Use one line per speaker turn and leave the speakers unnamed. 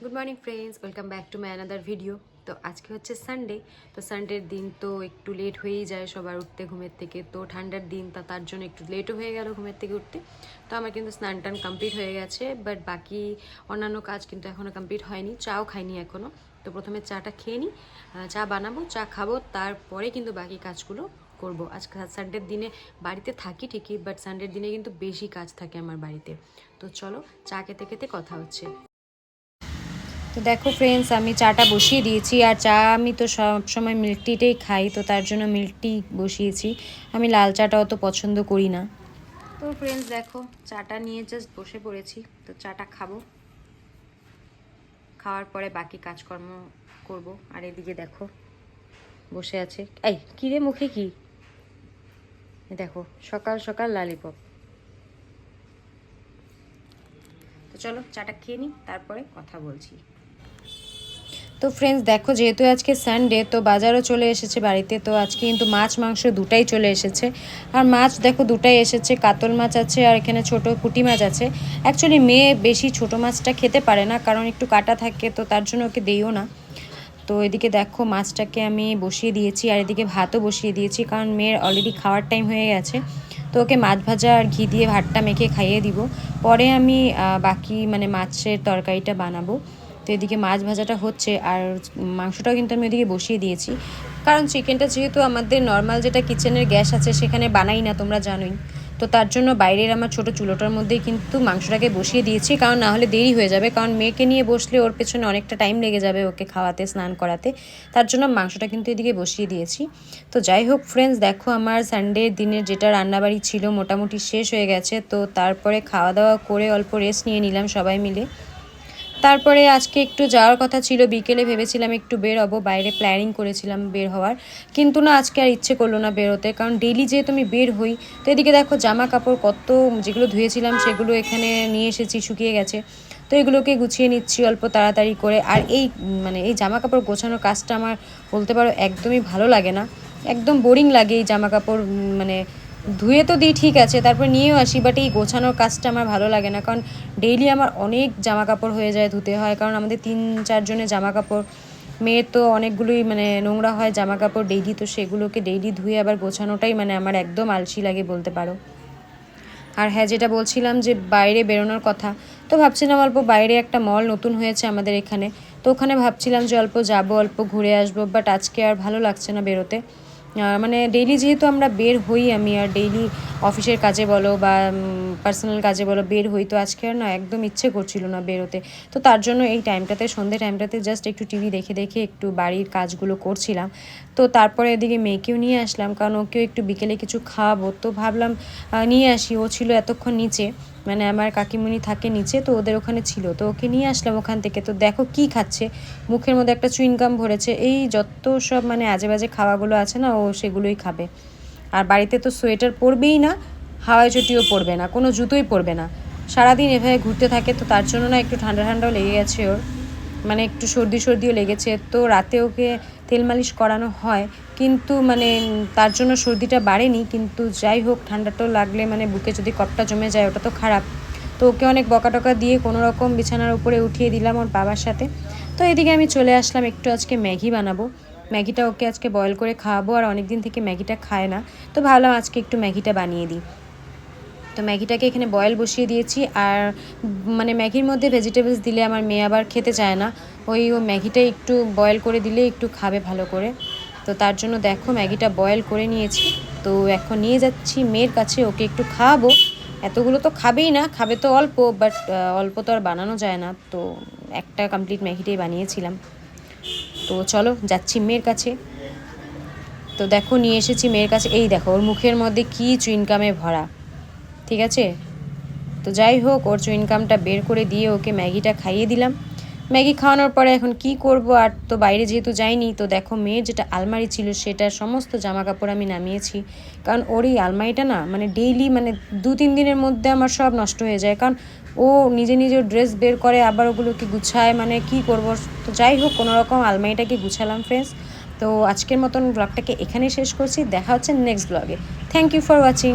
Good morning friends, welcome back to my another video. তো আজকে হচ্ছে সানডে। তো সানডের দিন তো একটু লেট হয়েই যায় সবার উঠতে ঘুমের থেকে। তো ঠান্ডার দিন তার জন্য একটু লেটও হয়ে গেল ঘুমের থেকে উঠতে। তো আমার কিন্তু স্নান টান কমপ্লিট হয়ে গেছে, বাট বাকি অন্যান্য কাজ কিন্তু এখনও কমপ্লিট হয়নি। চাও খাইনি এখনও। তো প্রথমে চাটা খেয়ে নিই, চা বানাবো, চা খাবো, তারপরে কিন্তু বাকি কাজগুলো করবো। আজকে সানডের দিনে বাড়িতে থাকি ঠিকই, বাট সানডের দিনে কিন্তু বেশি কাজ থাকে আমার বাড়িতে। তো চলো, চা খেতে খেতে কথা হচ্ছে। তো দেখো ফ্রেন্ডস, আমি চাটা বসিয়ে দিয়েছি। আর চা আমি তো সব সময় মিল্ক টিটাই খাই, তো তার জন্য মিল্ক টি বসিয়েছি। আমি লাল চাটা অত পছন্দ করি না। তো ফ্রেন্ডস দেখো, চাটা নিয়ে জাস্ট বসে পড়েছি। তো চাটা খাবো, খাওয়ার পরে বাকি কাজকর্ম করব। আর এদিকে দেখো বসে আছে, এই কিরে মুখে কি দেখো, সকাল সকাল লালিপপ। তো চলো চাটা খেয়ে নিই, তারপরে কথা বলছি। তো ফ্রেন্ডস দেখো, যেহেতু আজকে সানডে, তো বাজারও চলে এসেছে বাড়িতে। তো আজকে কিন্তু মাছ মাংস দুটাই চলে এসেছে। আর মাছ দেখো দুটাই এসেছে, কাতল মাছ আছে আর এখানে ছোট পুঁটি মাছ আছে। অ্যাকচুয়ালি মেয়ে বেশি ছোট মাছটা খেতে পারে না, কারণ একটু কাটা থাকে, তো তার জন্য ওকে দিইও না। তো এদিকে দেখো মাছটাকে আমি বসিয়ে দিয়েছি, আর এদিকে ভাতও বসিয়ে দিয়েছি, কারণ মেয়ের অলরেডি খাওয়ার টাইম হয়ে গেছে। তো ওকে মাছ ভাজা আর ঘি দিয়ে ভাতটা মেখে খাইয়ে দিব। পরে আমি বাকি মাছের তরকারিটা বানাবো। তো এদিকে মাছ ভাজাটা হচ্ছে, আর মাংসটাও কিন্তু আমি ওদিকে বসিয়ে দিয়েছি, কারণ চিকেনটা যেহেতু আমাদের নর্মাল যেটা কিচেনের গ্যাস আছে সেখানে বানাই না, তোমরা জানোই। তো তার জন্য বাইরের আমার ছোটো চুলোটার মধ্যেই কিন্তু মাংসটাকে বসিয়ে দিয়েছি, কারণ না হলে দেরি হয়ে যাবে। কারণ মেয়েকে নিয়ে বসলে ওর পেছনে অনেকটা টাইম লেগে যাবে, ওকে খাওয়াতে স্নান করাতে। তার জন্য মাংসটা কিন্তু এদিকে বসিয়ে দিয়েছি। তো যাই হোক ফ্রেন্ডস দেখো, আমার সানডের দিনের যেটা রান্নাবাড়ি ছিল মোটামুটি শেষ হয়ে গেছে। তো তারপরে খাওয়া দাওয়া করে অল্প রেস্ট নিয়ে নিলাম সবাই মিলে। তারপরে আজকে একটু যাওয়ার কথা ছিল, বিকেলে ভেবেছিলাম একটু বের হবো, বাইরে প্ল্যানিং করেছিলাম বের হওয়ার। কিন্তু না, আজকে আর ইচ্ছে করলো না বেরোতে, কারণ ডেইলি যেহেতু আমি বের হই। তো এদিকে দেখো জামা কাপড় কত যেগুলো ধুয়েছিলাম সেগুলো এখানে নিয়ে এসেছি, শুকিয়ে গেছে। তো এগুলোকে গুছিয়ে নিচ্ছি অল্প তাড়াতাড়ি করে। আর এই জামা কাপড় গোছানোর কাজটা আমার বলতে পারো একদমই ভালো লাগে না। একদম বোরিং লাগে এই জামা কাপড় ধুয়ে তো দিই ঠিক আছে, তারপর নিয়েও আসি, বাট এই গোছানোর কাজটা আমার ভালো লাগে না। কারণ ডেইলি আমার অনেক জামা কাপড় হয়ে যায় ধুতে হয়, কারণ আমাদের 3-4 জনের জামা কাপড়। মেয়ের তো অনেকগুলোই নোংরা হয় জামা কাপড় ডেইলি, তো সেগুলোকে ডেইলি ধুয়ে আবার গোছানোটাই আমার একদম আলসি লাগে বলতে পারো। আর হ্যাঁ, যেটা বলছিলাম যে বাইরে বেরোনোর কথা, তো ভাবছিলাম অল্প বাইরে একটা মল নতুন হয়েছে আমাদের এখানে। তো ওখানে ভাবছিলাম যে অল্প যাবো, অল্প ঘুরে আসবো, বাট আজকে আর ভালো লাগছে না বেরোতে। ডেইলি যেহেতু আমরা বের হই, আমি আর ডেইলি অফিসের কাজে বলো বা পার্সোনাল কাজে বলো বের হই, তো আজকে আর না একদম ইচ্ছে করছিল না বেরোতে। তো তার জন্য এই টাইমটাতে, সন্ধ্যে টাইমটাতে জাস্ট একটু টিভি দেখে দেখে একটু বাড়ির কাজগুলো করছিলাম। তো তারপরে এদিকে মেয়েকেও নিয়ে আসলাম, কারণ ওকেও একটু বিকেলে কিছু খাওয়াবো। তো ভাবলাম নিয়ে আসি, ও ছিল এতক্ষণ নিচে, আমার কাকিমুনি থাকে নিচে, তো ওদের ওখানে ছিল, তো ওকে নিয়ে আসলাম ওখান থেকে। তো দেখো কি খাচ্ছে, মুখের মধ্যে একটা চুইংগাম ভরেছে। এই যত সব আজে বাজে খাওয়াগুলো আছে না, ও সেগুলোই খাবে। আর বাড়িতে তো সোয়েটার পরবেই না, হাওয়াই চটিও পরবে না, কোনো জুতোই পরবে না, সারাদিন এভাবে ঘুরতে থাকে। তো তার জন্য না একটু ঠান্ডা ঠান্ডাও লেগে গেছে ওর, একটু সর্দিও লেগেছে। তো রাতে ওকে তেল মালিশ করানো হয়, কিন্তু তার জন্য সর্দিটা বাড়েনি। কিন্তু যাই হোক, ঠান্ডাটাও লাগলে বুকে যদি কপটা জমে যায় ওটা তো খারাপ। তো ওকে অনেক বকা টকা দিয়ে কোনো রকম বিছানার উপরে উঠিয়ে দিলাম ওর বাবার সাথে। তো এদিকে আমি চলে আসলাম, একটু আজকে ম্যাগি বানাবো। ম্যাগিটা ওকে আজকে বয়েল করে খাওয়াবো, আর অনেক দিন থেকে ম্যাগিটা খায় না। তো ভাবলাম আজকে একটু ম্যাগিটা বানিয়ে দিই। তো ম্যাগিটাকে এখানে বয়েল বসিয়ে দিয়েছি। আর ম্যাগির মধ্যে ভেজিটেবলস দিলে আমার মেয়ে আবার খেতে চায় না, ও ম্যাগিটা একটু বয়েল করে দিলে একটু খাবে ভালো করে। তো তার জন্য দেখো ম্যাগিটা বয়েল করে নিয়েছি। তো এখন নিয়ে যাচ্ছি মেয়ের কাছে, ওকে একটু খাওয়াবো। এতগুলো তো খাবেই না, খাবে তো অল্প, বাট অল্প তো আর বানানো যায় না। তো একটা কমপ্লিট ম্যাগিটাই বানিয়েছিলাম। তো চলো যাচ্ছি মেয়ের কাছে। তো দেখো নিয়ে এসেছি মেয়ের কাছে, এই দেখো ওর মুখের মধ্যে কি চুইনকামে ভরা, ঠিক আছে। তো যাই হোক, ওর চুইনকামটা বের করে দিয়ে ওকে ম্যাগিটা খাইয়ে দিলাম। ম্যাগি খাওয়ানোর পরে এখন কি করব, আর তো বাইরে যেহেতু যাইনি, তো দেখো মেয়ের যেটা আলমারি ছিল সেটার সমস্ত জামা কাপড় আমি নামিয়েছি। কারণ ওর এই আলমারিটা না ডেইলি 2-3 দিনের মধ্যে আমার সব নষ্ট হয়ে যায়, কারণ ও নিজে নিজে ড্রেস বের করে আবার ওগুলোকে গুছায়, কি করব। তো যাই হোক, কোনো রকম আলমারিটাকে গুছালাম ফ্রেন্ডস। তো আজকের মতন ব্লগটাকে এখানেই শেষ করছি, দেখা হচ্ছে নেক্সট ব্লগে। Thank you for watching.